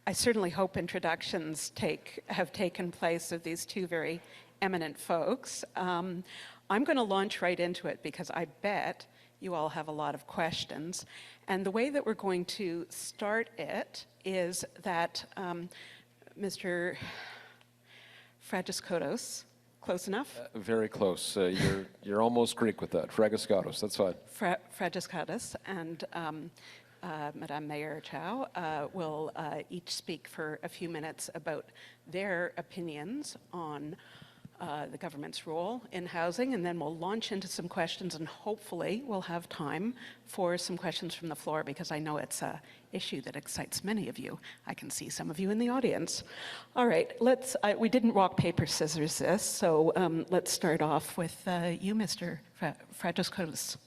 I certainly hope introductions have taken place of these two very eminent folks. I'm going to launch right into it because I bet you all have a lot of questions. And the way that we're going to start it is that Mr. Fragiskatos, close enough? Very close. You're almost Greek with that. Fragiskatos, that's fine. Fragiskatos and Madame Mayor Chow will each speak for a few minutes about their opinions on the government's role in housing, and then we'll launch into some questions, and hopefully we'll have time for some questions from the floor, because I know it's an issue that excites many of you. I can see some of you in the audience. All right, we didn't rock, paper, scissors this, so let's start off with you, Mr. Fragiskatos.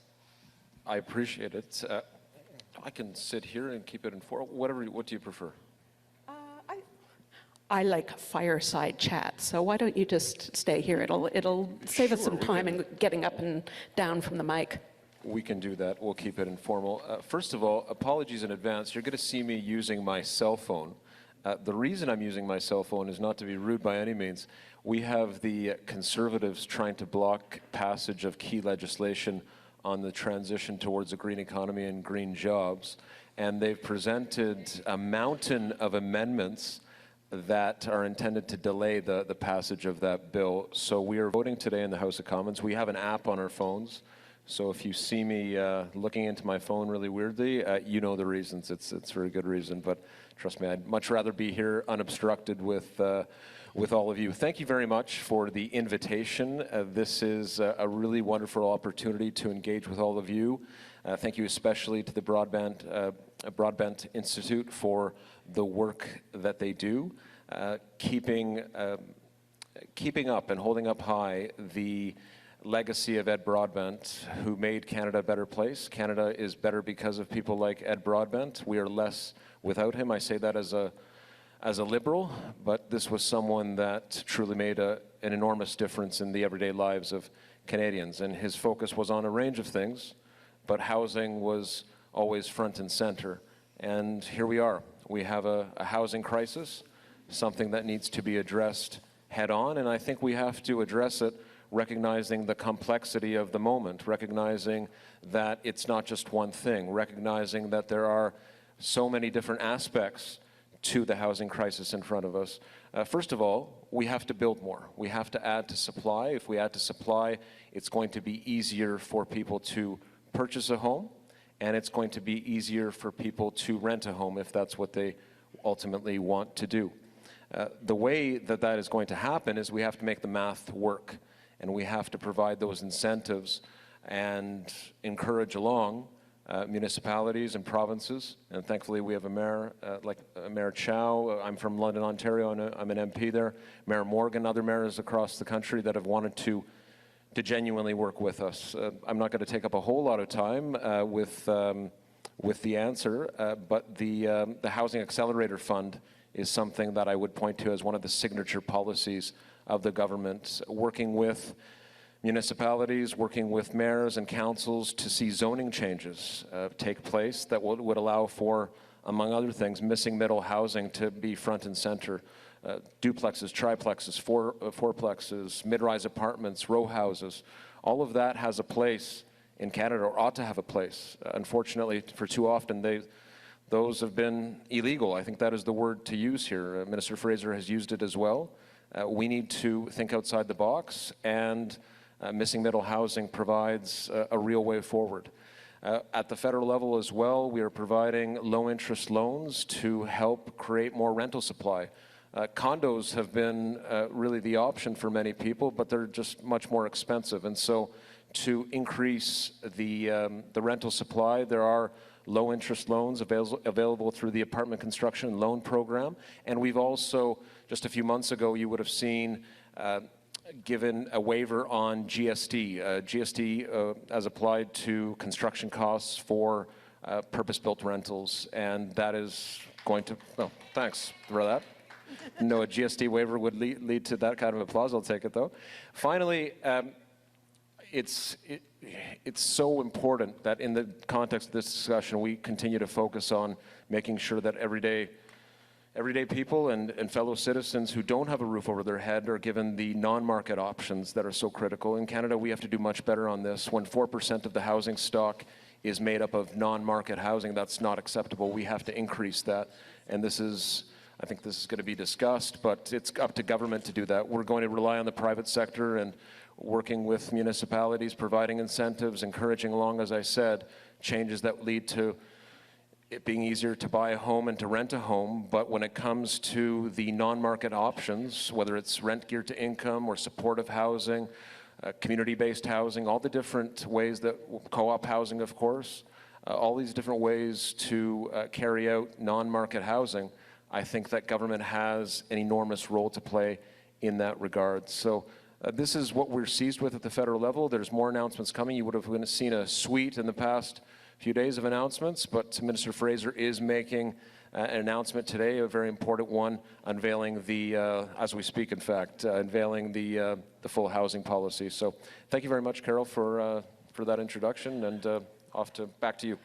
I appreciate it. I can sit here and keep it informal. What do you prefer? I like fireside chat, so why don't you just stay here? It'll save us some time in getting up and down from the mic. We can do that. We'll keep it informal. First of all, apologies in advance. You're going to see me using my cell phone. The reason I'm using my cell phone is not to be rude by any means. We have the Conservatives trying to block passage of key legislation on the transition towards a green economy and green jobs, and they've presented a mountain of amendments that are intended to delay the passage of that bill. So we are voting today in the House of Commons. We have an app on our phones, so if you see me looking into my phone really weirdly, you know the reasons. It's a very good reason, but trust me, I'd much rather be here unobstructed with all of you. Thank you very much for the invitation. This is a really wonderful opportunity to engage with all of you. Thank you especially to the Broadbent Institute for the work that they do, keeping up and holding up high the legacy of Ed Broadbent, who made Canada a better place. Canada is better because of people like Ed Broadbent. We are less without him. I say that as a liberal, but this was someone that truly made an enormous difference in the everyday lives of Canadians, and his focus was on a range of things, but housing was always front and center. And here we are. We have a housing crisis, something that needs to be addressed head on, and I think we have to address it recognizing the complexity of the moment, recognizing that it's not just one thing, recognizing that there are so many different aspects to the housing crisis in front of us. First of all, we have to build more. We have to add to supply. If we add to supply, it's going to be easier for people to purchase a home, and it's going to be easier for people to rent a home if that's what they ultimately want to do. The way that is going to happen is we have to make the math work, and we have to provide those incentives and encourage along municipalities and provinces, and thankfully we have a mayor like Mayor Chow. I'm from London, Ontario, and I'm an MP there. Mayor Morgan, other mayors across the country that have wanted to genuinely work with us. I'm not going to take up a whole lot of time with the answer, but the Housing Accelerator Fund is something that I would point to as one of the signature policies of the government, working with municipalities, working with mayors and councils to see zoning changes take place that would allow for, among other things, missing middle housing to be front and center. Duplexes, triplexes, fourplexes, mid-rise apartments, row houses, all of that has a place in Canada, or ought to have a place. Unfortunately, for too often, those have been illegal. I think that is the word to use here. Minister Fraser has used it as well. We need to think outside the box, and missing middle housing provides a real way forward. At the federal level as well, we are providing low-interest loans to help create more rental supply. Condos have been really the option for many people, but they're just much more expensive. And so to increase the rental supply, there are low-interest loans available through the Apartment Construction Loan Program. And we've also, just a few months ago, you would have seen given a waiver on GST. GST as applied to construction costs for purpose-built rentals. And that is going to, oh, thanks for that. No, a GST waiver would lead to that kind of applause. I'll take it, though. Finally, it's so important that in the context of this discussion, we continue to focus on making sure that everyday everyday people and fellow citizens who don't have a roof over their head are given the non-market options that are so critical. In Canada, we have to do much better on this. When 4% of the housing stock is made up of non-market housing, that's not acceptable. We have to increase that. And I think this is going to be discussed, but it's up to government to do that. We're going to rely on the private sector and working with municipalities, providing incentives, encouraging along, as I said, changes that lead to it being easier to buy a home and to rent a home. But when it comes to the non-market options, whether it's rent geared to income or supportive housing, community-based housing, all the different ways that co-op housing, of course, all these different ways to carry out non-market housing, I think that government has an enormous role to play in that regard. So this is what we're seized with at the federal level. There's more announcements coming. You would have seen a suite in the past few days of announcements, but Minister Fraser is making an announcement today, a very important one, unveiling as we speak, in fact, unveiling the full housing policy. So thank you very much, Carol, for that introduction, and back to you.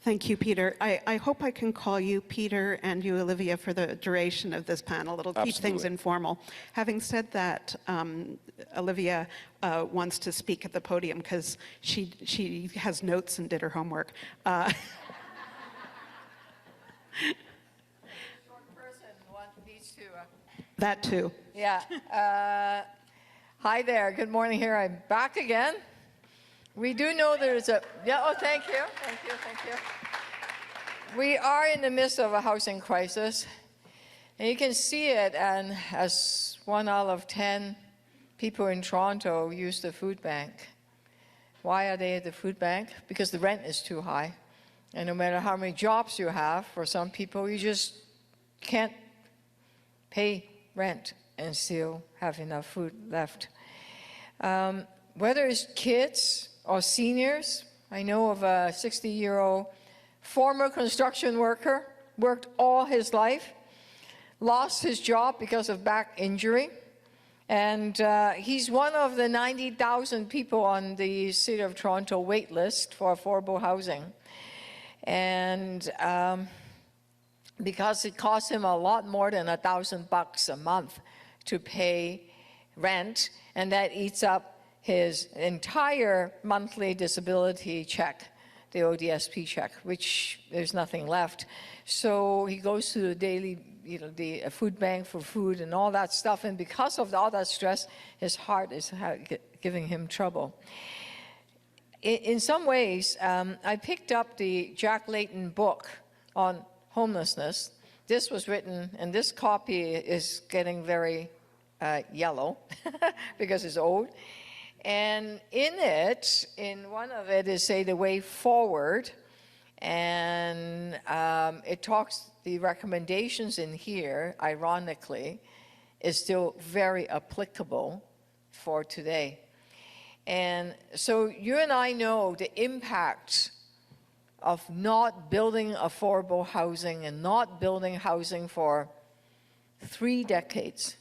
Thank you, Peter. I hope I can call you Peter and you, Olivia, for the duration of this panel. It'll keep things informal. Having said that, Olivia wants to speak at the podium because she has notes and did her homework. Short person needs to. That too. Yeah. Hi there. Good morning. Here I'm back again. We do know there's a, oh, thank you. We are in the midst of a housing crisis, and you can see it, and as 1 out of 10 people in Toronto use the food bank. Why are they at the food bank? Because the rent is too high, and no matter how many jobs you have, for some people, you just can't pay rent and still have enough food left. Whether it's kids or seniors, I know of a 60-year-old former construction worker, worked all his life, lost his job because of back injury, and he's one of the 90,000 people on the City of Toronto wait list for affordable housing. And because it costs him a lot more than $1,000 a month to pay rent, and that eats up his entire monthly disability check, the ODSP check, which there's nothing left. So he goes to the daily, the food bank for food and all that stuff. And because of all that stress, his heart is giving him trouble. In some ways, I picked up the Jack Layton book on homelessness. This was written, and this copy is getting very yellow because it's old. And in it, in one of it is, say, the way forward, and it talks, the recommendations in here, ironically, is still very applicable for today. And so you and I know the impact of not building affordable housing and not building housing for 3 decades.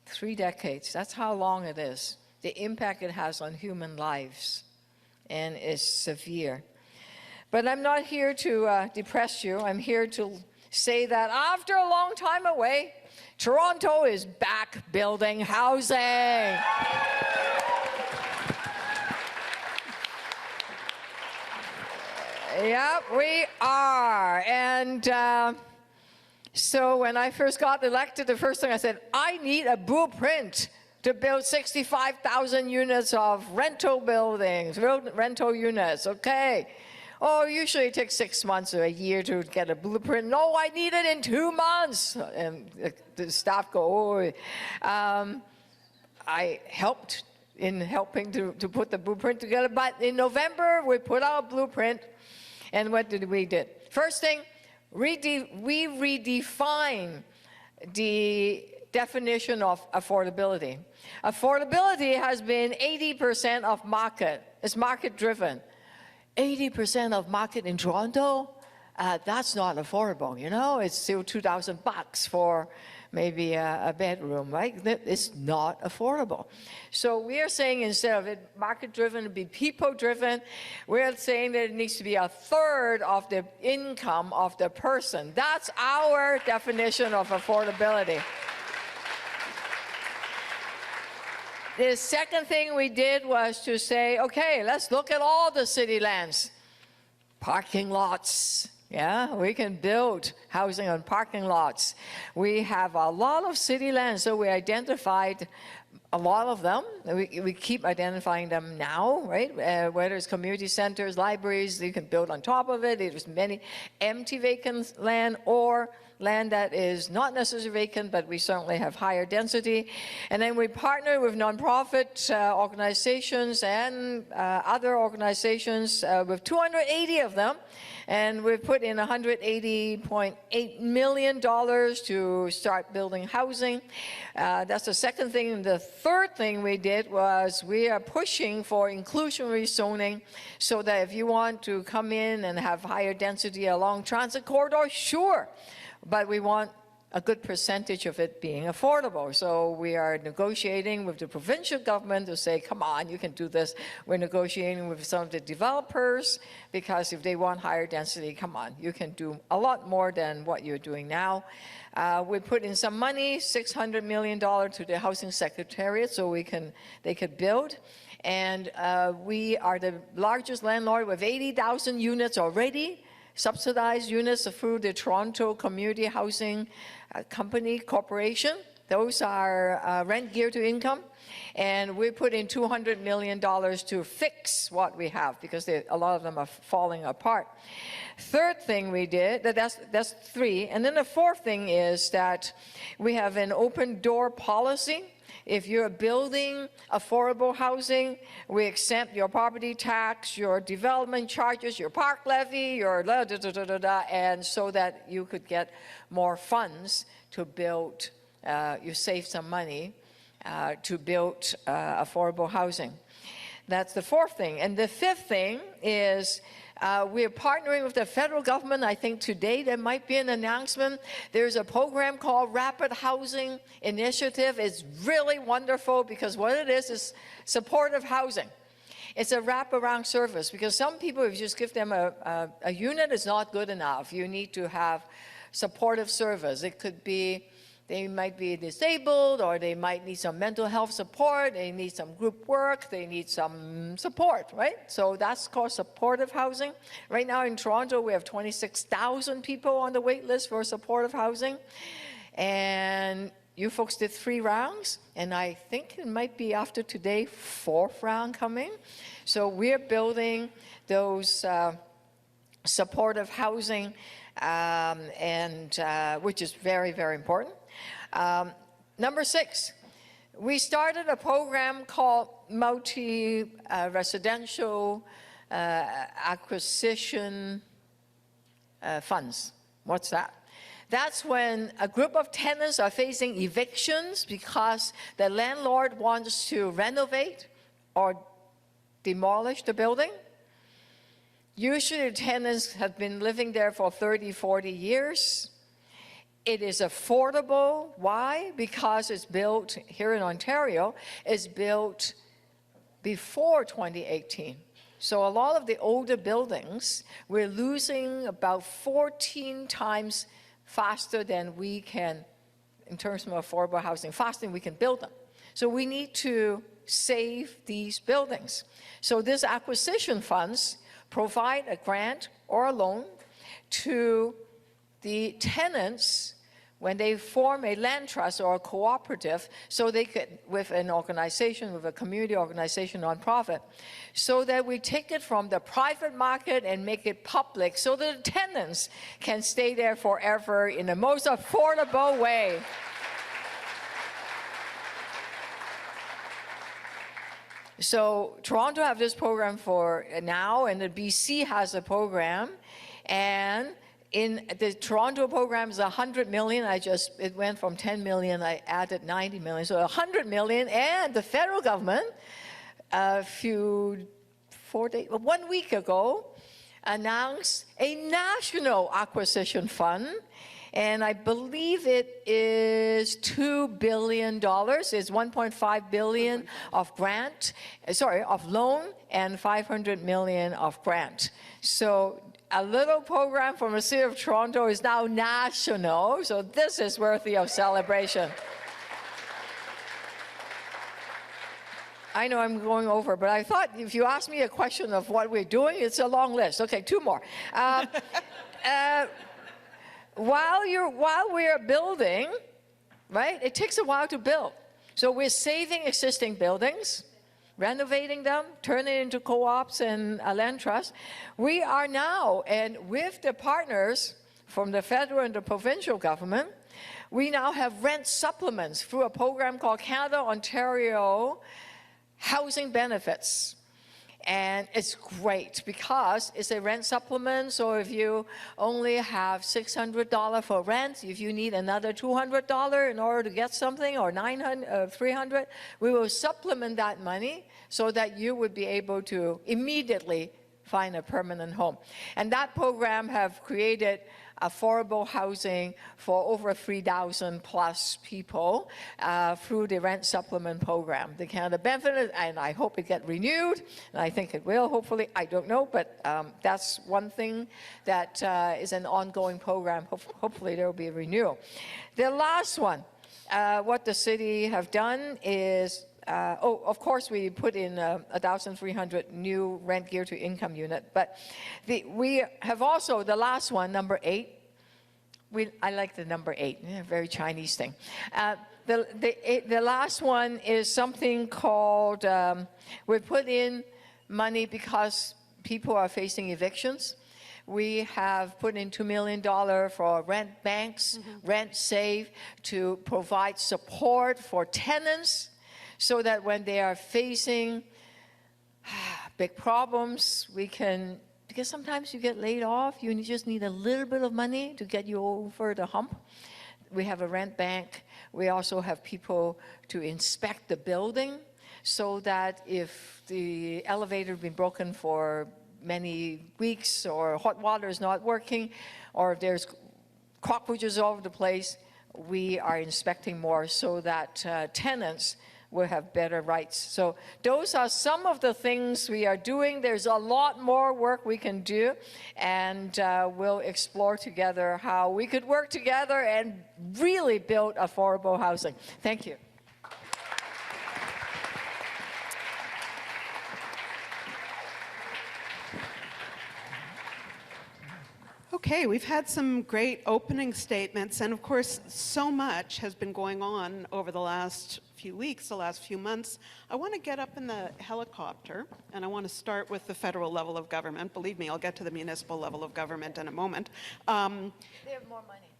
3 decades, that's how long it is. The impact it has on human lives, and is severe. But I'm not here to depress you. I'm here to say that after a long time away, Toronto is back building housing. Yep, we are. And so when I first got elected, the first thing I said, I need a blueprint to build 65,000 units of rental buildings, rental units, okay. Oh, usually it takes 6 months or a year to get a blueprint. No, I need it in 2 months. And the staff go, oh. I helped in helping to put the blueprint together, but in November, we put out a blueprint, and what did we do? First thing, we redefine the definition of affordability. Affordability has been 80% of market. It's market-driven. 80% of market in Toronto, that's not affordable, It's still $2,000 for maybe a bedroom, right? It's not affordable. So we are saying instead of it market-driven, to be people-driven, we're saying that it needs to be a third of the income of the person. That's our definition of affordability. The second thing we did was to say, okay, let's look at all the city lands. Parking lots. Yeah, we can build housing on parking lots. We have a lot of city land, so we identified a lot of them. We keep identifying them now, right? Whether it's community centers, libraries, you can build on top of it. There's many empty vacant land or land that is not necessarily vacant, but we certainly have higher density. And then we partner with nonprofit organizations and other organizations with 280 of them. And we've put in $180.8 million to start building housing. That's the second thing. The third thing we did was we are pushing for inclusionary zoning so that if you want to come in and have higher density along transit corridors, sure. But we want a good percentage of it being affordable. So we are negotiating with the provincial government to say, come on, you can do this. We're negotiating with some of the developers because if they want higher density, come on, you can do a lot more than what you're doing now. We put in some money, $600 million to the Housing Secretariat so they could build. And we are the largest landlord with 80,000 units already, subsidized units through the Toronto Community Housing Company Corporation. Those are rent geared to income. And we put in $200 million to fix what we have because a lot of them are falling apart. Third thing we did, that's three. And then the fourth thing is that we have an open door policy. If you're building affordable housing, we exempt your property tax, your development charges, your park levy, your and so that you could get more funds to build, you save some money to build affordable housing. That's the fourth thing. And the fifth thing is we're partnering with the federal government. I think today there might be an announcement. There's a program called Rapid Housing Initiative. It's really wonderful because what it is supportive housing. It's a wraparound service because some people, if you just give them a unit, is not good enough. You need to have supportive service. It could be they might be disabled, or they might need some mental health support, they need some group work, they need some support, right? So that's called supportive housing. Right now in Toronto, we have 26,000 people on the wait list for supportive housing. And you folks did 3 rounds, and I think it might be after today, 4th round coming. So we're building those supportive housing, which is very, very important. Number 6, we started a program called multi-residential acquisition funds. What's that? That's when a group of tenants are facing evictions because the landlord wants to renovate or demolish the building. Usually the tenants have been living there for 30, 40 years. It is affordable. Why? Because it's built here in Ontario. It's built before 2018. So a lot of the older buildings, we're losing about 14 times faster than we can, in terms of affordable housing, faster than we can build them. So we need to save these buildings. So these acquisition funds provide a grant or a loan to the tenants when they form a land trust or a cooperative, so they could, with an organization, with a community organization, nonprofit, so that we take it from the private market and make it public so that the tenants can stay there forever in the most affordable way. So Toronto have this program for now, and the BC has a program, and in the Toronto program is 100 million. It went from 10 million, I added 90 million, so 100 million. And the federal government, 1 week ago, announced a national acquisition fund. and I believe it is $2 billion. It's $1.5 billion of of loan, and $500 million of grant. So a little program from the City of Toronto is now national, so this is worthy of celebration. I know I'm going over, but I thought if you ask me a question of what we're doing, it's a long list. Okay, 2 more. While we're building, right, it takes a while to build. So we're saving existing buildings, renovating them, turning it into co-ops and a land trust. We are now, and with the partners from the federal and the provincial government, we now have rent supplements through a program called Canada-Ontario Housing Benefits. And it's great because it's a rent supplement. So if you only have $600 for rent, if you need another $200 in order to get something, or $300, we will supplement that money so that you would be able to immediately find a permanent home. And that program have created affordable housing for over 3,000 plus people through the rent supplement program. The Canada benefit, and I hope it gets renewed, and I think it will, hopefully, I don't know, but that's one thing that is an ongoing program. Hopefully there will be a renewal. The last one, what the city have done is, of course, we put in 1,300 new rent geared to income unit, but we have also, the last one, number 8, I like the number 8, very Chinese thing. The last one is something called, we put in money because people are facing evictions. We have put in $2 million for rent banks, rent save, to provide support for tenants, so that when they are facing big problems, we can, because sometimes you get laid off, you just need a little bit of money to get you over the hump. We have a rent bank. We also have people to inspect the building, so that if the elevator has been broken for many weeks, or hot water is not working, or if there's cockroaches all over the place, we are inspecting more so that tenants will have better rights. So those are some of the things we are doing. There's a lot more work we can do, and we'll explore together how we could work together and really build affordable housing. Thank you. Okay, we've had some great opening statements, and of course, so much has been going on over the last few weeks, the last few months. I want to get up in the helicopter, and I want to start with the federal level of government. Believe me, I'll get to the municipal level of government in a moment. They have more money.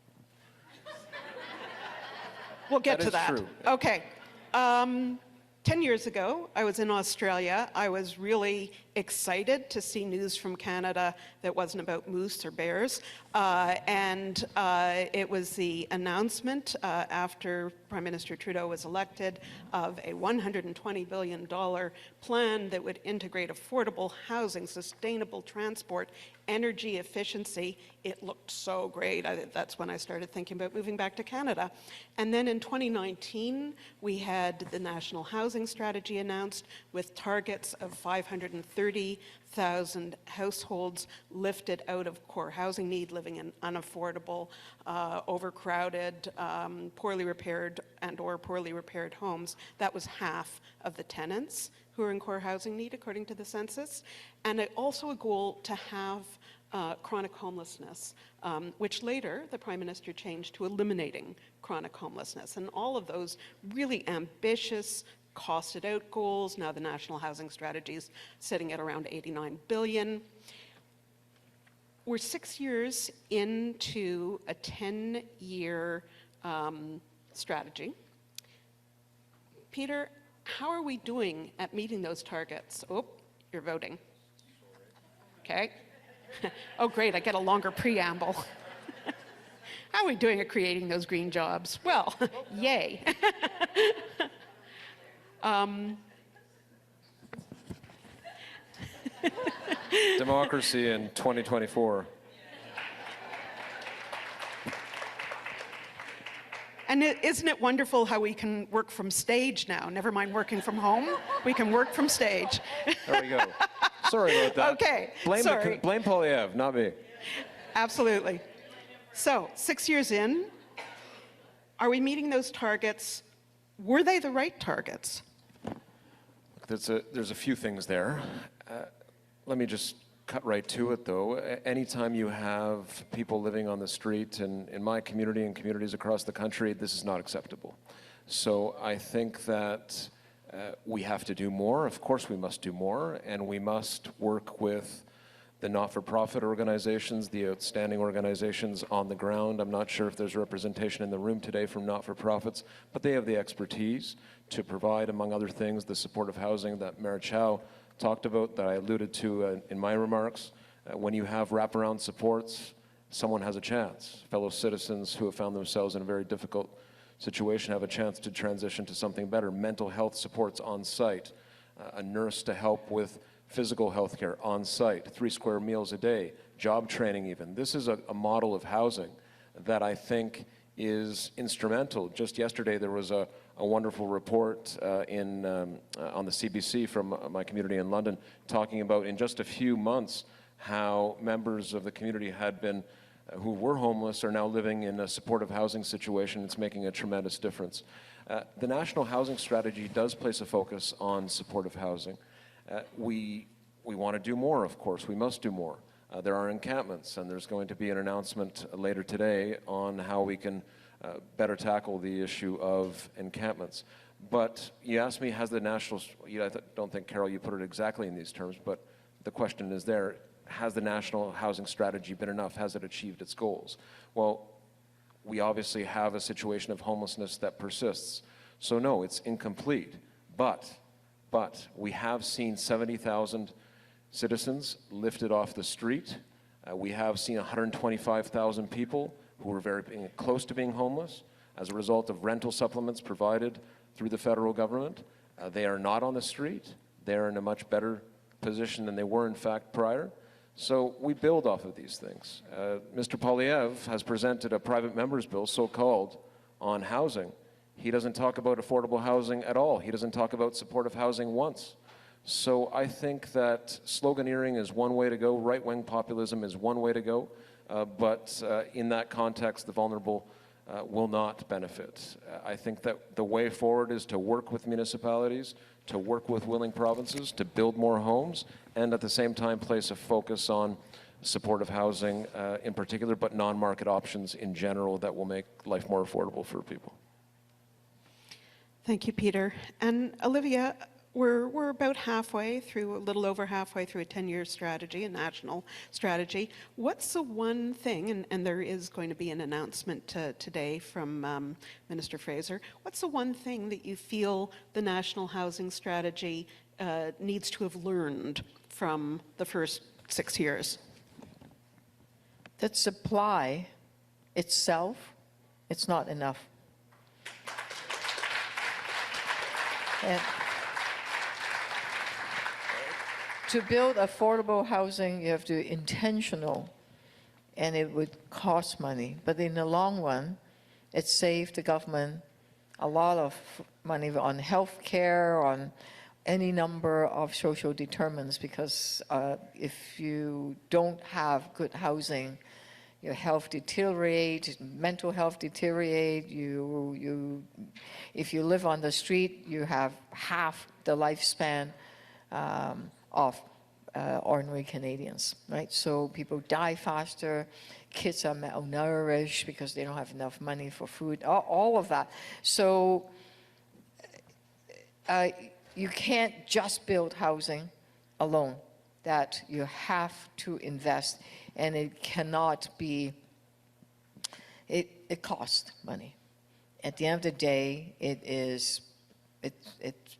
We'll get to that. True. Okay. 10 years ago, I was in Australia. I was really excited to see news from Canada that wasn't about moose or bears. It was the announcement after Prime Minister Trudeau was elected of a $120 billion plan that would integrate affordable housing, sustainable transport, energy efficiency. It looked so great. That's when I started thinking about moving back to Canada. And then in 2019, we had the National Housing Strategy announced, with targets of 530,000 households lifted out of core housing need, living in unaffordable, overcrowded, poorly repaired and/or poorly repaired homes. That was half of the tenants who are in core housing need, according to the census. And also a goal to have chronic homelessness, which later the Prime Minister changed to eliminating chronic homelessness. And all of those really ambitious, costed out goals. Now the National Housing Strategy is sitting at around $89 billion. We're 6 years into a 10-year strategy. Peter, how are we doing at meeting those targets? Oh, you're voting. Okay. Oh, great, I get a longer preamble. How are we doing at creating those green jobs? Well, yay. Democracy in 2024. And isn't it wonderful how we can work from stage now? Never mind working from home, we can work from stage. There we go. Sorry about that. Okay, Blame sorry. blame Polyev, not me. Absolutely. So, 6 years in, are we meeting those targets? Were they the right targets? There's a few things there. Let me just cut right to it, though. Anytime you have people living on the street, and in my community and communities across the country, this is not acceptable. So I think that we have to do more. Of course we must do more, and we must work with the not-for-profit organizations, the outstanding organizations on the ground. I'm not sure if there's representation in the room today from not-for-profits, but they have the expertise to provide, among other things, the supportive housing that Mayor Chow talked about, that I alluded to in my remarks. When you have wraparound supports, someone has a chance. Fellow citizens who have found themselves in a very difficult situation have a chance to transition to something better. Mental health supports on site, a nurse to help with physical health care on site, 3 square meals a day, job training even. This is a model of housing that I think is instrumental. Just yesterday there was a wonderful report on the CBC from my community in London talking about in just a few months how members of the community had been who were homeless are now living in a supportive housing situation. It's making a tremendous difference. The National Housing Strategy does place a focus on supportive housing. We want to do more, of course. We must do more. There are encampments, and there's going to be an announcement later today on how we can better tackle the issue of encampments. But you asked me, has the national, I don't think, Carol, you put it exactly in these terms, but the question is there, has the National Housing Strategy been enough? Has it achieved its goals? Well, we obviously have a situation of homelessness that persists. So no, it's incomplete. But we have seen 70,000 citizens lifted off the street. We have seen 125,000 people who were very close to being homeless as a result of rental supplements provided through the federal government. They are not on the street. They're in a much better position than they were, in fact, prior. So we build off of these things. Mr. Polyev has presented a private member's bill, so-called, on housing. He doesn't talk about affordable housing at all. He doesn't talk about supportive housing once. So I think that sloganeering is one way to go, right-wing populism is one way to go, but in that context, the vulnerable will not benefit. I think that the way forward is to work with municipalities, to work with willing provinces, to build more homes, and at the same time place a focus on supportive housing in particular, but non-market options in general that will make life more affordable for people. Thank you, Peter. And Olivia, we're about halfway through, a little over halfway through a 10-year strategy, a national strategy. What's the one thing, and there is going to be an announcement today from Minister Fraser, what's the one thing that you feel the national housing strategy needs to have learned from the first 6 years? That supply itself, it's not enough. And to build affordable housing, you have to be intentional, and it would cost money. But in the long run, it saved the government a lot of money on health care, on any number of social determinants, because if you don't have good housing, your health deteriorates, mental health deteriorates. If you live on the street, you have half the lifespan of ordinary Canadians, right? So people die faster, kids are malnourished because they don't have enough money for food, all of that. So you can't just build housing alone, that you have to invest, and it cannot be, it costs money. At the end of the day, it's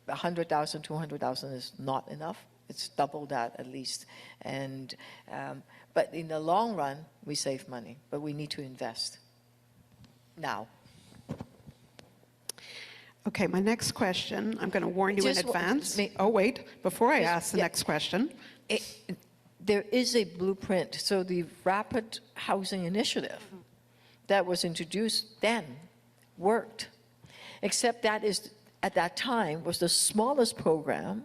100,000, 200,000 is not enough. It's double that at least. And, but in the long run, we save money, but we need to invest now. Okay, my next question, I'm going to warn you in Just advance. Oh, wait, before I ask the next question. There is a blueprint. So the Rapid Housing Initiative that was introduced then worked. Except that is, at that time, was the smallest program,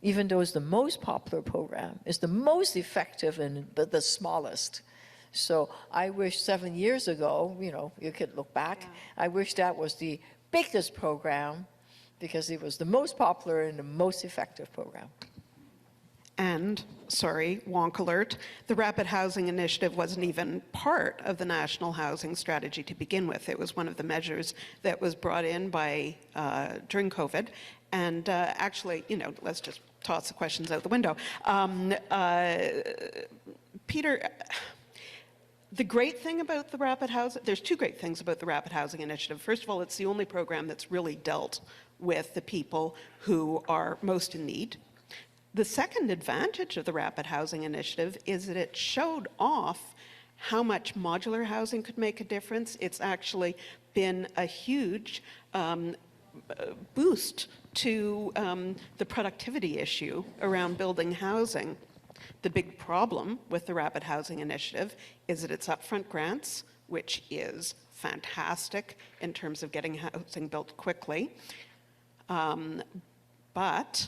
even though it's the most popular program, it's the most effective but the smallest. So I wish 7 years ago, you know, you could look back, I wish that was the biggest program because it was the most popular and the most effective program. And, sorry, wonk alert, the Rapid Housing Initiative wasn't even part of the National Housing Strategy to begin with. It was one of the measures that was brought in by, during COVID. And actually, you know, let's just toss the questions out the window. Peter, the great thing about the Rapid Housing, there's two great things about the Rapid Housing Initiative. First of all, it's the only program that's really dealt with the people who are most in need. The second advantage of the Rapid Housing Initiative is that it showed off how much modular housing could make a difference. It's actually been a huge boost to the productivity issue around building housing. The big problem with the Rapid Housing Initiative is that it's upfront grants, which is fantastic in terms of getting housing built quickly. But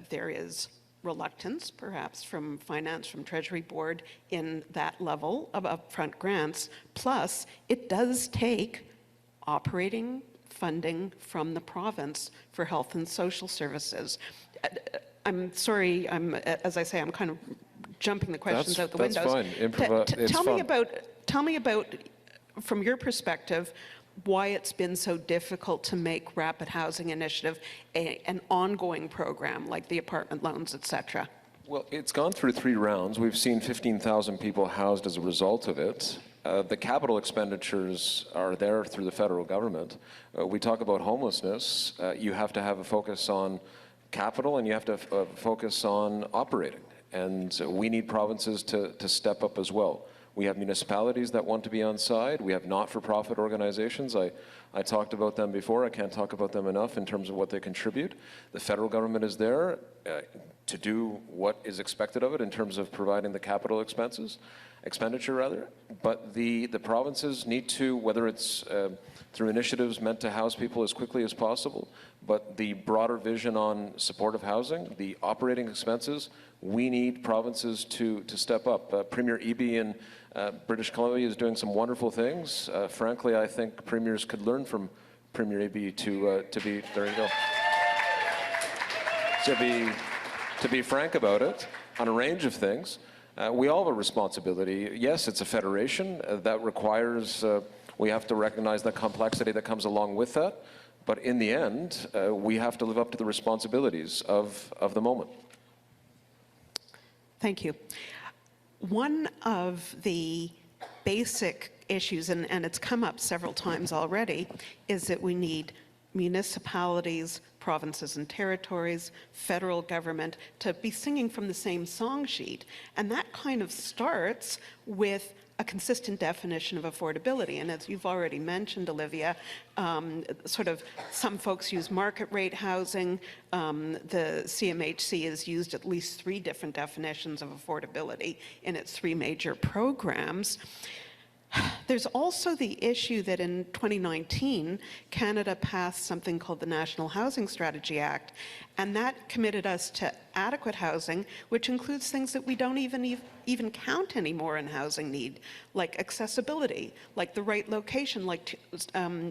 there is reluctance, perhaps from finance, from Treasury Board, in that level of upfront grants. Plus, it does take operating funding from the province for health and social services. I'm sorry, as I say, I'm kind of jumping the questions out the windows. That's fine. Tell me about, from your perspective, why it's been so difficult to make Rapid Housing Initiative an ongoing program like the apartment loans, et cetera. Well, it's gone through 3 rounds. We've seen 15,000 people housed as a result of it. The capital expenditures are there through the federal government. We talk about homelessness. You have to have a focus on capital and you have to focus on operating. And we need provinces to step up as well. We have municipalities that want to be on side. We have not-for-profit organizations. I talked about them before. I can't talk about them enough in terms of what they contribute. The federal government is there to do what is expected of it in terms of providing the capital expenditure. But the provinces need to, whether it's through initiatives meant to house people as quickly as possible, but the broader vision on supportive housing, the operating expenses, we need provinces to step up. Premier Eby in British Columbia is doing some wonderful things. Frankly, I think premiers could learn from Premier Eby to be, there you go, to be frank about it on a range of things. We all have a responsibility. Yes, it's a federation that requires, we have to recognize the complexity that comes along with that. But in the end, we have to live up to the responsibilities of the moment. Thank you. One of the basic issues, and it's come up several times already, is that we need municipalities, provinces and territories, federal government to be singing from the same song sheet. And that kind of starts with a consistent definition of affordability. And as you've already mentioned, Olivia, sort of some folks use market rate housing. The CMHC has used at least 3 different definitions of affordability in its 3 major programs. There's also the issue that in 2019, Canada passed something called the National Housing Strategy Act, and that committed us to adequate housing, which includes things that we don't even count anymore in housing need, like accessibility, like the right location, like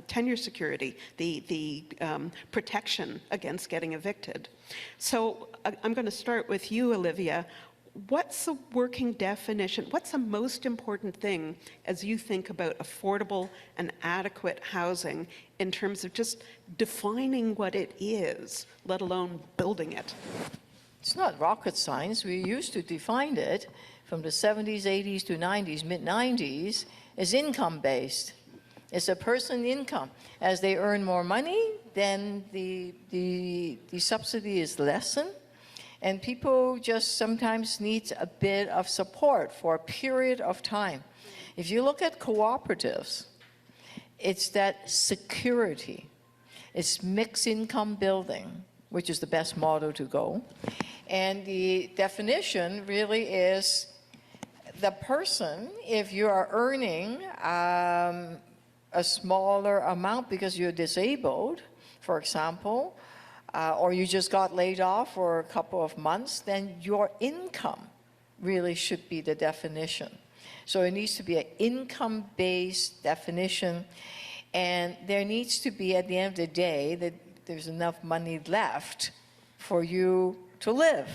tenure security, the protection against getting evicted. So I'm going to start with you, Olivia. What's the working definition? What's the most important thing as you think about affordable and adequate housing in terms of just defining what it is, let alone building it? It's not rocket science. We used to define it from the 70s, 80s to 90s, mid-90s, as income-based. It's a person's income. As they earn more money, then the subsidy is lessened. And people just sometimes need a bit of support for a period of time. If you look at cooperatives, it's that security. It's mixed income building, which is the best model to go. And the definition really is the person, if you are earning a smaller amount because you're disabled, for example, or you just got laid off for a couple of months, then your income really should be the definition. So it needs to be an income-based definition, and there needs to be, at the end of the day, that there's enough money left for you to live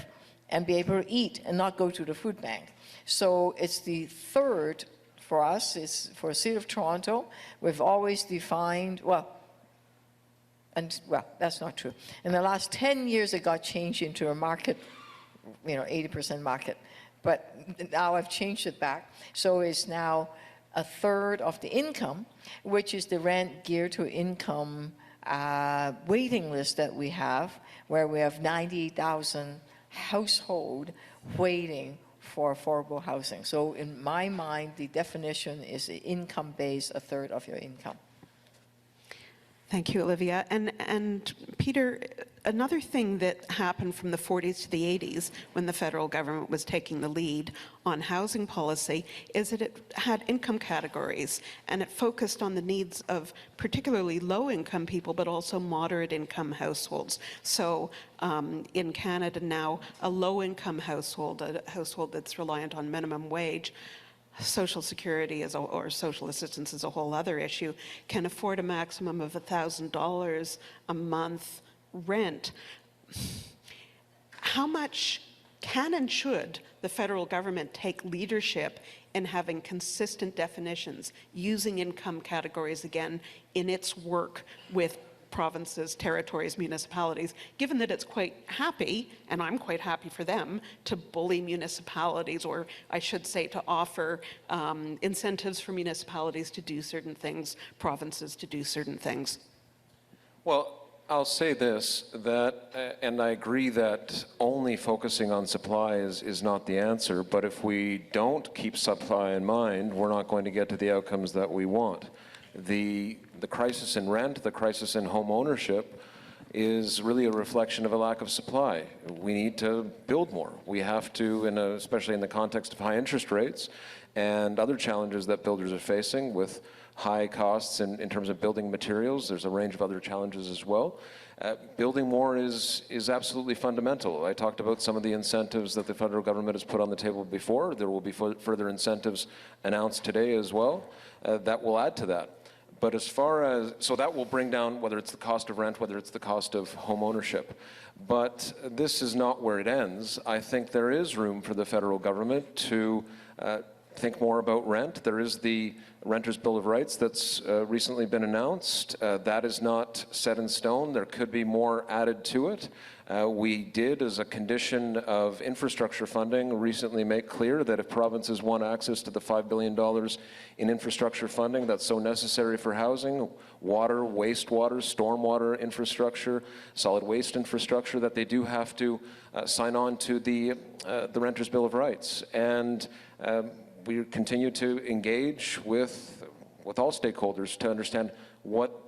and be able to eat and not go to the food bank. So it's the third for us, it's for the City of Toronto. We've always defined, that's not true. In the last 10 years, it got changed into a market, 80% market. But now I've changed it back. So it's now a third of the income, which is the rent geared to income waiting list that we have, where we have 90,000 households waiting for affordable housing. So in my mind, the definition is income-based, a third of your income. Thank you, Olivia. And Peter, another thing that happened from the 40s to the 80s when the federal government was taking the lead on housing policy is that it had income categories, and it focused on the needs of particularly low-income people, but also moderate-income households. So in Canada now, a low-income household, a household that's reliant on minimum wage, Social Security or social assistance is a whole other issue, can afford a maximum of $1,000 a month rent. How much can and should the federal government take leadership in having consistent definitions, using income categories again in its work with provinces, territories, municipalities, given that it's quite happy, and I'm quite happy for them, to bully municipalities, or I should say to offer incentives for municipalities to do certain things, provinces to do certain things? Well, I'll say this, that, and I agree that only focusing on supply is not the answer, but if we don't keep supply in mind, we're not going to get to the outcomes that we want. The crisis in rent, the crisis in home ownership is really a reflection of a lack of supply. We need to build more. We have to, especially in the context of high interest rates and other challenges that builders are facing with high costs in terms of building materials. There's a range of other challenges as well. Building more is absolutely fundamental. I talked about some of the incentives that the federal government has put on the table before. There will be further incentives announced today as well that will add to that. But as far as, so that will bring down whether it's the cost of rent, whether it's the cost of home ownership. But this is not where it ends. I think there is room for the federal government to think more about rent. There is the Renters' Bill of Rights that's recently been announced. That is not set in stone. There could be more added to it. We did, as a condition of infrastructure funding, recently make clear that if provinces want access to the $5 billion in infrastructure funding that's so necessary for housing, water, wastewater, stormwater infrastructure, solid waste infrastructure, that they do have to sign on to the Renters' Bill of Rights. And we continue to engage with all stakeholders to understand what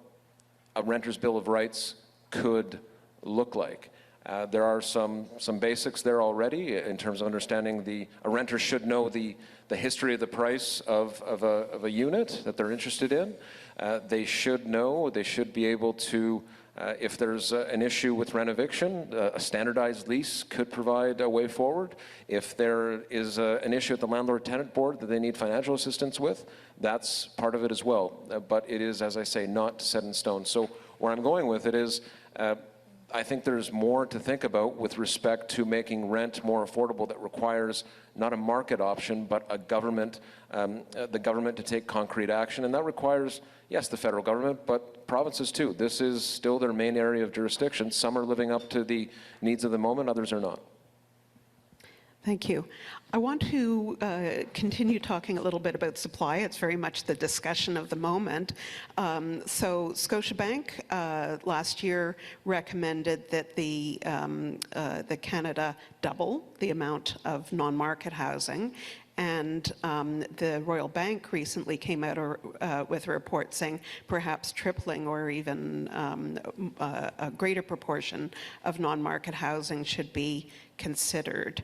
a Renters' Bill of Rights could look like. There are some basics there already in terms of understanding a renter should know the history of the price of a unit that they're interested in. They should know, they should be able to, if there's an issue with rent eviction, a standardized lease could provide a way forward. If there is an issue at the landlord-tenant board that they need financial assistance with, that's part of it as well. But it is, as I say, not set in stone. So where I'm going with it is, I think there's more to think about with respect to making rent more affordable that requires not a market option, but a government, the government to take concrete action. And that requires, yes, the federal government, but provinces too. This is still their main area of jurisdiction. Some are living up to the needs of the moment, others are not. Thank you. I want to continue talking a little bit about supply. It's very much the discussion of the moment. So Scotiabank last year recommended that the Canada double the amount of non-market housing. And the Royal Bank recently came out with a report saying perhaps tripling or even a greater proportion of non-market housing should be considered.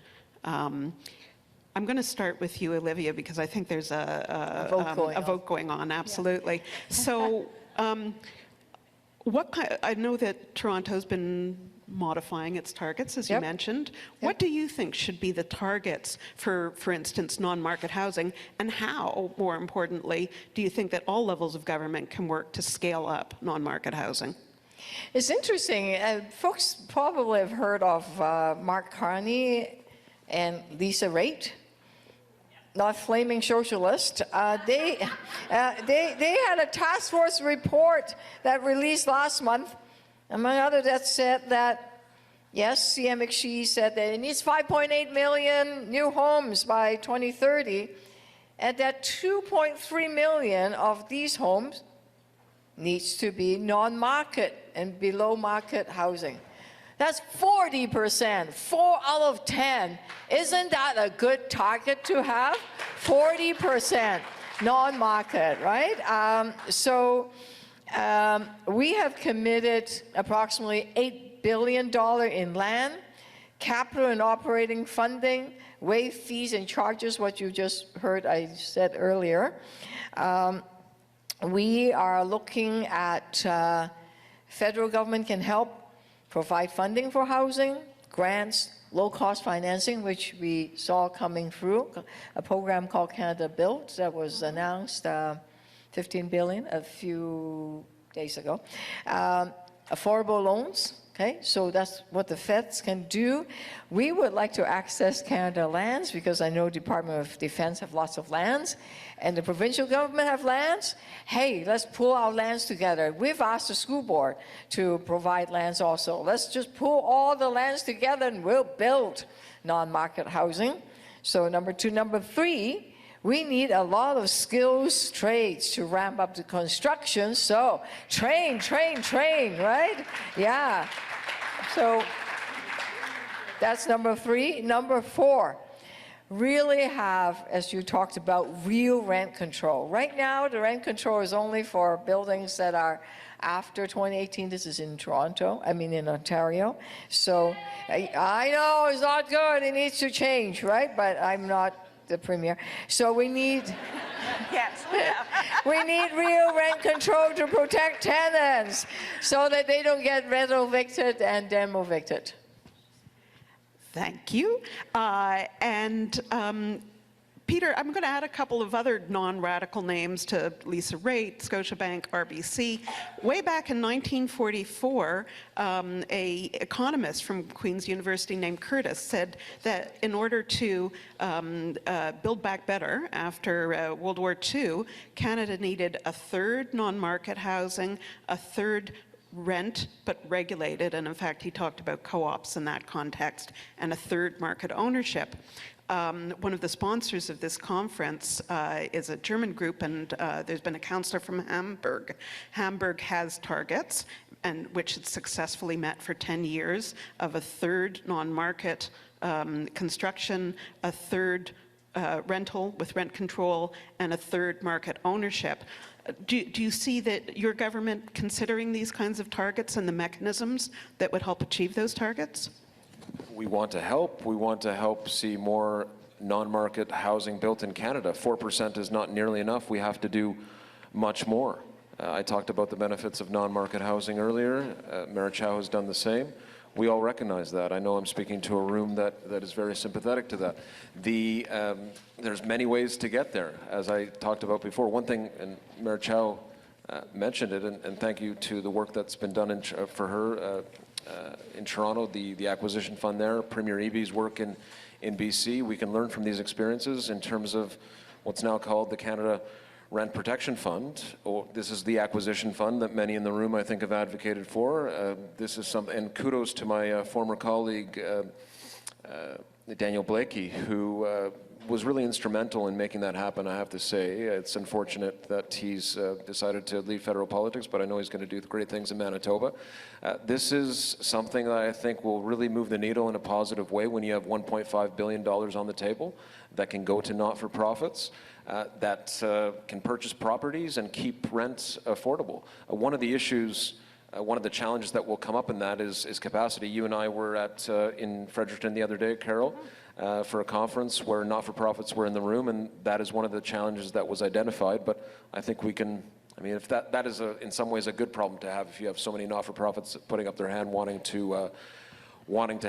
I'm going to start with you, Olivia, because I think there's a vote going on, absolutely. So I know that Toronto's been modifying its targets, as you mentioned. What do you think should be the targets for instance, non-market housing, and how, more importantly, do you think that all levels of government can work to scale up non-market housing? It's interesting. Folks probably have heard of Mark Carney and Lisa Raitt, not flaming socialist. They had a task force report that released last month, among others, that said that, yes, CM McShee said that it needs 5.8 million new homes by 2030, and that 2.3 million of these homes needs to be non-market and below market housing. That's 40%, 4 out of 10. Isn't that a good target to have? 40% non-market, right? We have committed approximately $8 billion in land, capital and operating funding, waive fees and charges, what you just heard I said earlier. We are looking at federal government can help provide funding for housing, grants, low-cost financing, which we saw coming through, a program called Canada Built that was announced, $15 billion a few days ago. Affordable loans, okay, so that's what the feds can do. We would like to access Canada lands because I know Department of Defense have lots of lands, and the provincial government have lands. Hey, let's pull our lands together. We've asked the school board to provide lands also. Let's just pull all the lands together and we'll build non-market housing. So number two. Number three, we need a lot of skills trades to ramp up the construction. So train, right? Yeah. So that's number three. Number four, really have, as you talked about, real rent control. Right now, the rent control is only for buildings that are after 2018. This is in Toronto, in Ontario. So I know it's not good, it needs to change, right? But I'm not the premier. So we need, Yes. we need real rent control to protect tenants so that they don't get rental evicted and demo evicted. Thank you. Peter, I'm going to add a couple of other non-radical names to Lisa Raitt, Scotiabank, RBC. Way back in 1944, an economist from Queen's University named Curtis said that in order to build back better after World War II, Canada needed a third non-market housing, a third rent but regulated, and in fact he talked about co-ops in that context, and a third market ownership. One of the sponsors of this conference is a German group, and there's been a counselor from Hamburg. Hamburg has targets, and which it's successfully met for 10 years, of a third non-market construction, a third rental with rent control, and a third market ownership. Do you see that your government considering these kinds of targets and the mechanisms that would help achieve those targets? We want to help. We want to help see more non-market housing built in Canada. 4% is not nearly enough. We have to do much more. I talked about the benefits of non-market housing earlier. Mayor Chow has done the same. We all recognize that. I know I'm speaking to a room that is very sympathetic to that. There's many ways to get there, as I talked about before. One thing, and Mayor Chow mentioned it, and thank you to the work that's been done for her in Toronto, the acquisition fund there, Premier Eby's work in BC. We can learn from these experiences in terms of what's now called the Canada Rent Protection Fund. This is the acquisition fund that many in the room, I think, have advocated for. This is something, and kudos to my former colleague, Daniel Blakey, who was really instrumental in making that happen, I have to say. It's unfortunate that he's decided to leave federal politics, but I know he's going to do great things in Manitoba. This is something that I think will really move the needle in a positive way when you have $1.5 billion on the table that can go to not-for-profits, that can purchase properties and keep rents affordable. One of the issues, one of the challenges that will come up in that is capacity. You and I were in Fredericton the other day, Carol. for a conference where not-for-profits were in the room, and that is one of the challenges that was identified. But I think we can, I mean, if that is in some ways a good problem to have, if you have so many not-for-profits putting up their hand wanting to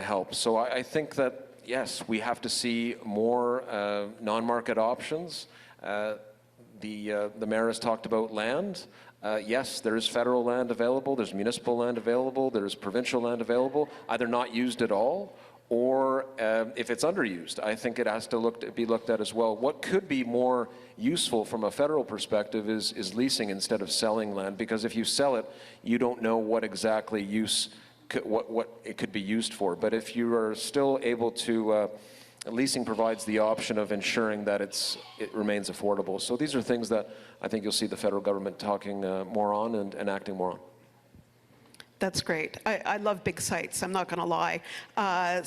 help. So I think that, yes, we have to see more non-market options. The mayor has talked about land. Yes, there is federal land available, there's municipal land available, there's provincial land available, either not used at all, or if it's underused, I think it has to be looked at as well. What could be more useful from a federal perspective is leasing instead of selling land, because if you sell it, you don't know what exactly what it could be used for. But if you are still able to, leasing provides the option of ensuring that it remains affordable. So these are things that I think you'll see the federal government talking more on and acting more on. That's great. I love big sites, I'm not going to lie. I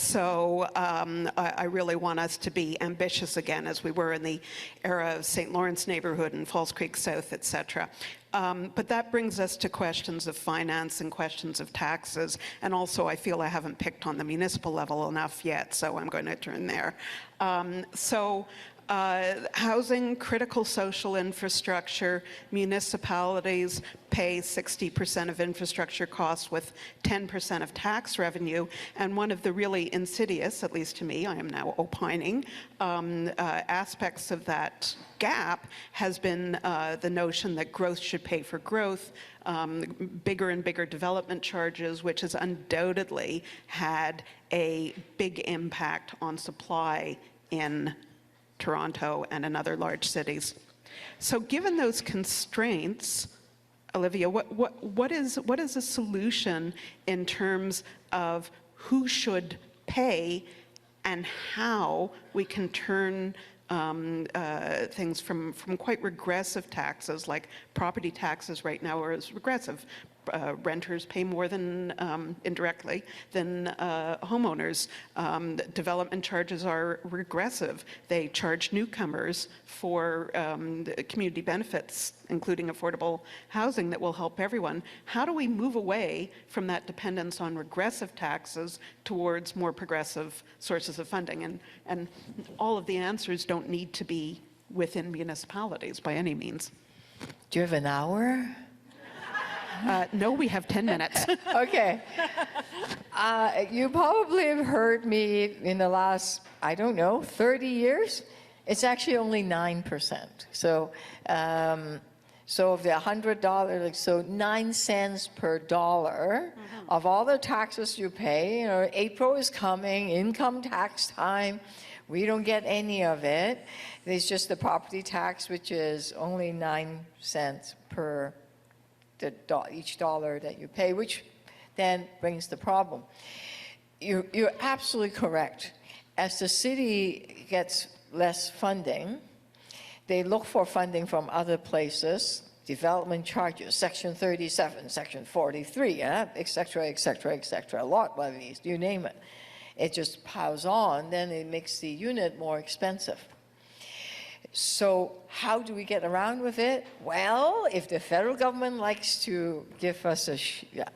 really want us to be ambitious again, as we were in the era of St. Lawrence neighborhood and Falls Creek South, et cetera. But that brings us to questions of finance and questions of taxes. And also, I feel I haven't picked on the municipal level enough yet, so I'm going to turn there. Housing, critical social infrastructure, municipalities pay 60% of infrastructure costs with 10% of tax revenue. And one of the really insidious, at least to me, I am now opining, aspects of that gap has been the notion that growth should pay for growth, bigger and bigger development charges, which has undoubtedly had a big impact on supply in Toronto and in other large cities. So given those constraints, Olivia, what is a solution in terms of who should pay and how we can turn things from quite regressive taxes, like property taxes right now are as regressive. Renters pay more than, indirectly, than homeowners. Development charges are regressive. They charge newcomers for community benefits, including affordable housing that will help everyone. How do we move away from that dependence on regressive taxes towards more progressive sources of funding? And all of the answers don't need to be within municipalities by any means. Do you have an hour? No, we have 10 minutes. Okay. You probably have heard me in the last, I don't know, 30 years. It's actually only 9%. So, so of the $100, like, so 9 cents per dollar of all the taxes you pay. You know, April is coming, income tax time. We don't get any of it. There's just the property tax, which is only 9 cents per each dollar that you pay, which then brings the problem. You're absolutely correct. As the city gets less funding, they look for funding from other places, development charges, Section 37, Section 43, et cetera, et cetera, et cetera, lot levies, you name it. It just piles on, then it makes the unit more expensive. So how do we get around with it? Well, if the federal government likes to give us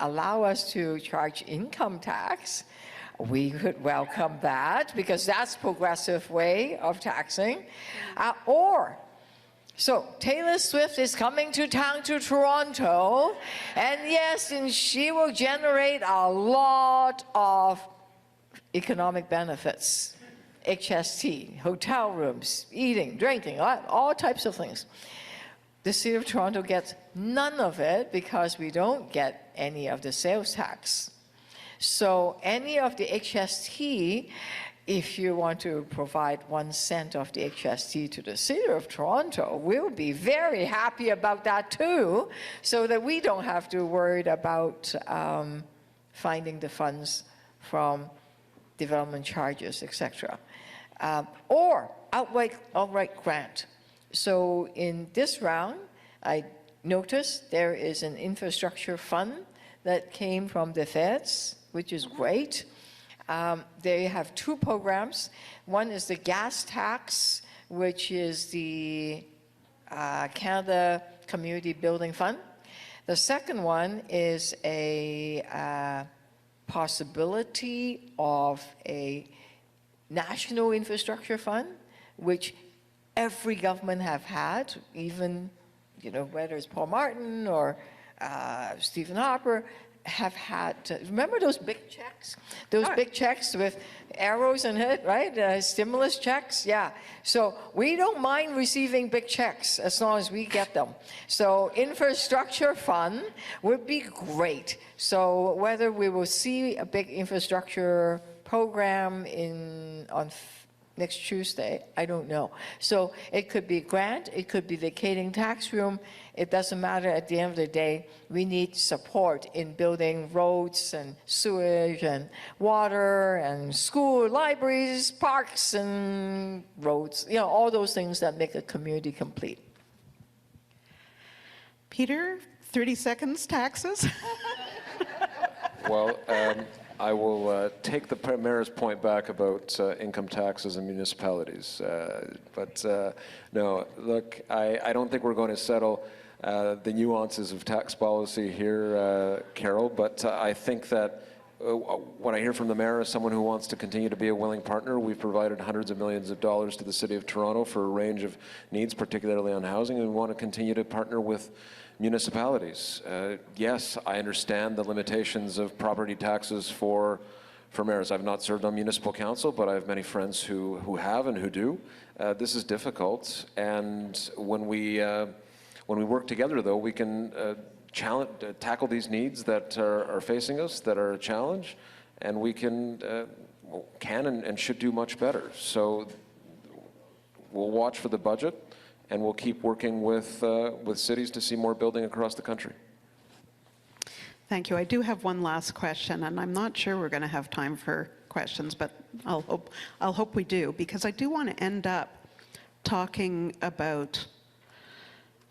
allow us to charge income tax, we could welcome that, because that's a progressive way of taxing. So Taylor Swift is coming to town to Toronto, and yes, and she will generate a lot of economic benefits. HST, hotel rooms, eating, drinking, all types of things. The City of Toronto gets none of it because we don't get any of the sales tax. So any of the HST, if you want to provide 1 cent of the HST to the City of Toronto, we'll be very happy about that too, so that we don't have to worry about finding the funds from development charges, etc. Or outright grant. So in this round, I noticed there is an infrastructure fund that came from the feds, which is great. They have 2 programs. One is the gas tax, which is the Canada Community Building Fund. The second one is a possibility of a national infrastructure fund, which every government have had, even, whether it's Paul Martin or Stephen Harper, have had, remember those big checks? Those big checks with arrows in it, right? Stimulus checks, yeah. So we don't mind receiving big checks as long as we get them. So infrastructure fund would be great. So whether we will see a big infrastructure program on next Tuesday, I don't know. So it could be grant, it could be vacating tax room. It doesn't matter. At the end of the day, we need support in building roads and sewage and water and school, libraries, parks and roads, all those things that make a community complete. Peter, 30 seconds, taxes? Well, I will take the mayor's point back about income taxes and municipalities. No, look, I don't think we're going to settle the nuances of tax policy here, Carol, but I think that what I hear from the mayor is someone who wants to continue to be a willing partner. We've provided hundreds of millions of dollars to the City of Toronto for a range of needs, particularly on housing, and we want to continue to partner with municipalities. Yes, I understand the limitations of property taxes for mayors. I've not served on municipal council, but I have many friends who have and who do. This is difficult, and when we work together, though, we can tackle these needs that are facing us, that are a challenge, and we can and should do much better. So we'll watch for the budget, and we'll keep working with cities to see more building across the country. Thank you. I do have one last question, and I'm not sure we're going to have time for questions, but I'll hope we do, because I do want to end up talking about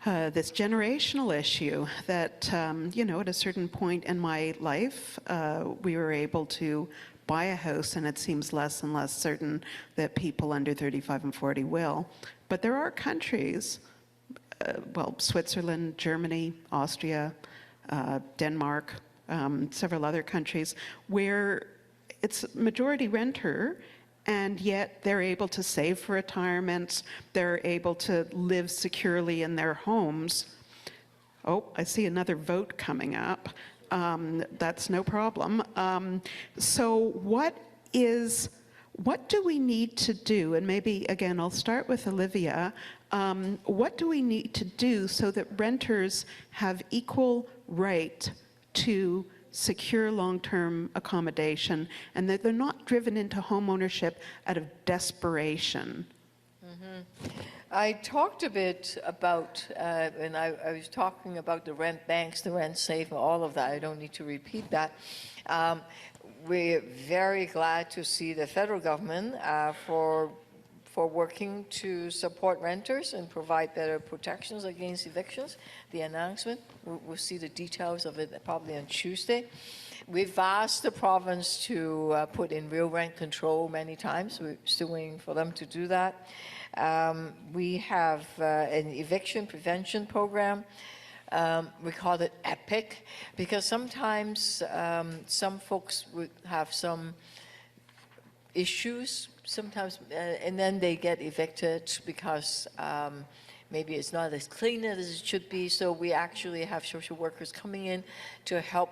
this generational issue that, at a certain point in my life, we were able to buy a house, and it seems less and less certain that people under 35 and 40 will. But there are countries, Switzerland, Germany, Austria, Denmark, several other countries, where it's majority renter, and yet they're able to save for retirement, they're able to live securely in their homes. Oh, I see another vote coming up. That's no problem. So what do we need to do? And maybe, again, I'll start with Olivia. What do we need to do so that renters have equal right to secure long-term accommodation, and that they're not driven into home ownership out of desperation? Mm-hmm. I talked a bit about, and I was talking about the rent banks, the rent safe, all of that. I don't need to repeat that. We're very glad to see the federal government for working to support renters and provide better protections against evictions. The announcement, we'll see the details of it probably on Tuesday. We've asked the province to put in real rent control many times. We're still waiting for them to do that. We have an eviction prevention program. We call it EPIC, because sometimes some folks would have some issues sometimes, and then they get evicted because maybe it's not as clean as it should be. So we actually have social workers coming in to help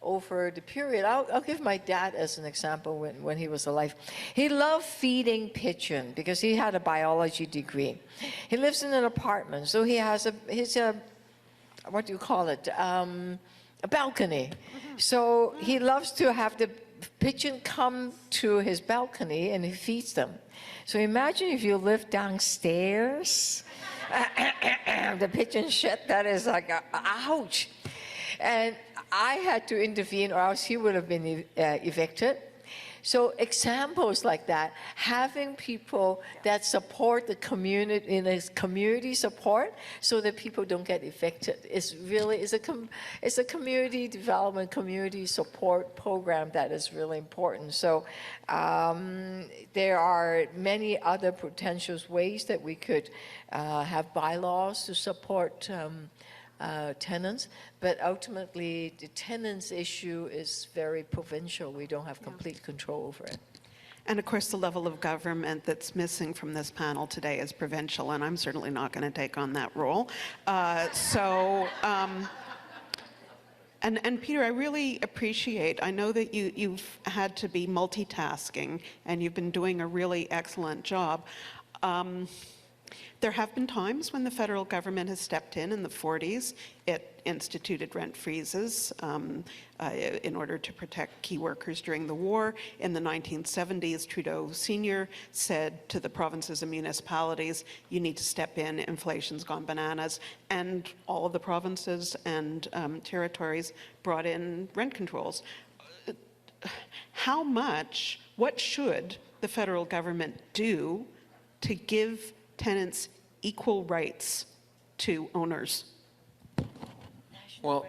over the period. I'll give my dad as an example when he was alive. He loved feeding pigeon because he had a biology degree. He lives in an apartment, so he has what do you call it? A balcony. Mm-hmm. So he loves to have the pigeon come to his balcony and he feeds them. So imagine if you live downstairs, the pigeon shit, that is like, ouch. And I had to intervene or else he would have been evicted. So examples like that, having people that support the community in a community support so that people don't get evicted is really, it's a community development, community support program that is really important. So there are many other potential ways that we could have bylaws to support tenants, but ultimately the tenants issue is very provincial. We don't have complete control over it. And of course, the level of government that's missing from this panel today is provincial, and I'm certainly not going to take on that role. And Peter, I really appreciate, I know that you've had to be multitasking, and you've been doing a really excellent job. There have been times when the federal government has stepped in the 40s. It instituted rent freezes in order to protect key workers during the war. In the 1970s, Trudeau Sr. said to the provinces and municipalities, you need to step in, inflation's gone bananas. And all of the provinces and territories brought in rent controls. What should the federal government do to give tenants equal rights to owners? Well,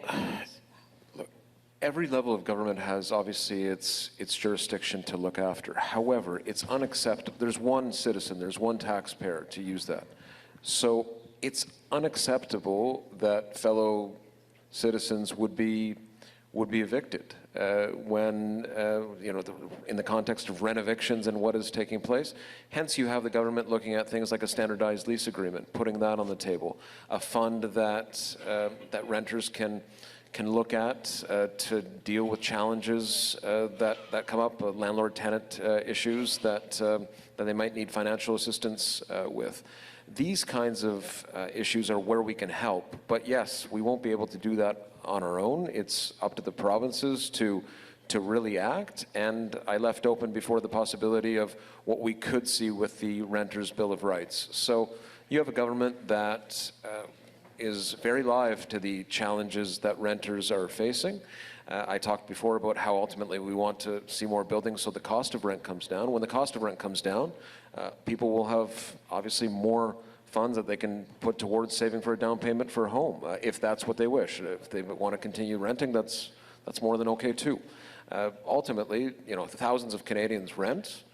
look, every level of government has obviously its jurisdiction to look after. However, it's unacceptable. There's one citizen, there's one taxpayer to use that. So it's unacceptable that fellow citizens would be evicted when, in the context of rent evictions and what is taking place. Hence, you have the government looking at things like a standardized lease agreement, putting that on the table, a fund that renters can look at to deal with challenges that come up, landlord-tenant issues that they might need financial assistance with. These kinds of issues are where we can help, but yes, we won't be able to do that on our own. It's up to the provinces to really act, and I left open before the possibility of what we could see with the Renters' Bill of Rights. So you have a government that is very live to the challenges that renters are facing. I talked before about how ultimately we want to see more buildings so the cost of rent comes down. When the cost of rent comes down, people will have obviously more funds that they can put towards saving for a down payment for a home, if that's what they wish. If they want to continue renting, that's more than okay too. Ultimately, thousands of Canadians rent.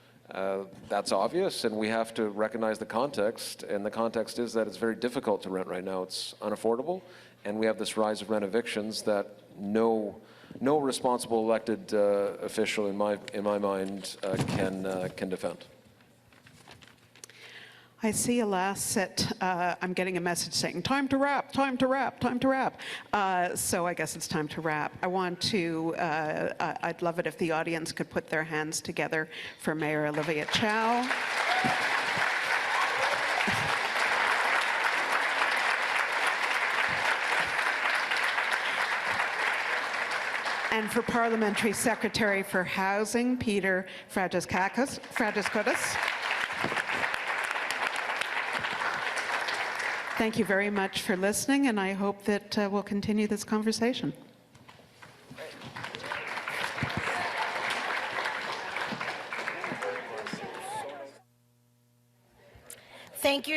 That's obvious, and we have to recognize the context, and the context is that it's very difficult to rent right now. It's unaffordable, and we have this rise of rent evictions that no responsible elected official, in my mind, can defend. I see a last set. I'm getting a message saying, time to wrap, time to wrap, time to wrap. So I guess it's time to wrap. I'd love it if the audience could put their hands together for Mayor Olivia Chow. And for Parliamentary Secretary for Housing, Peter Fragiskatos. Thank you very much for listening, and I hope that we'll continue this conversation.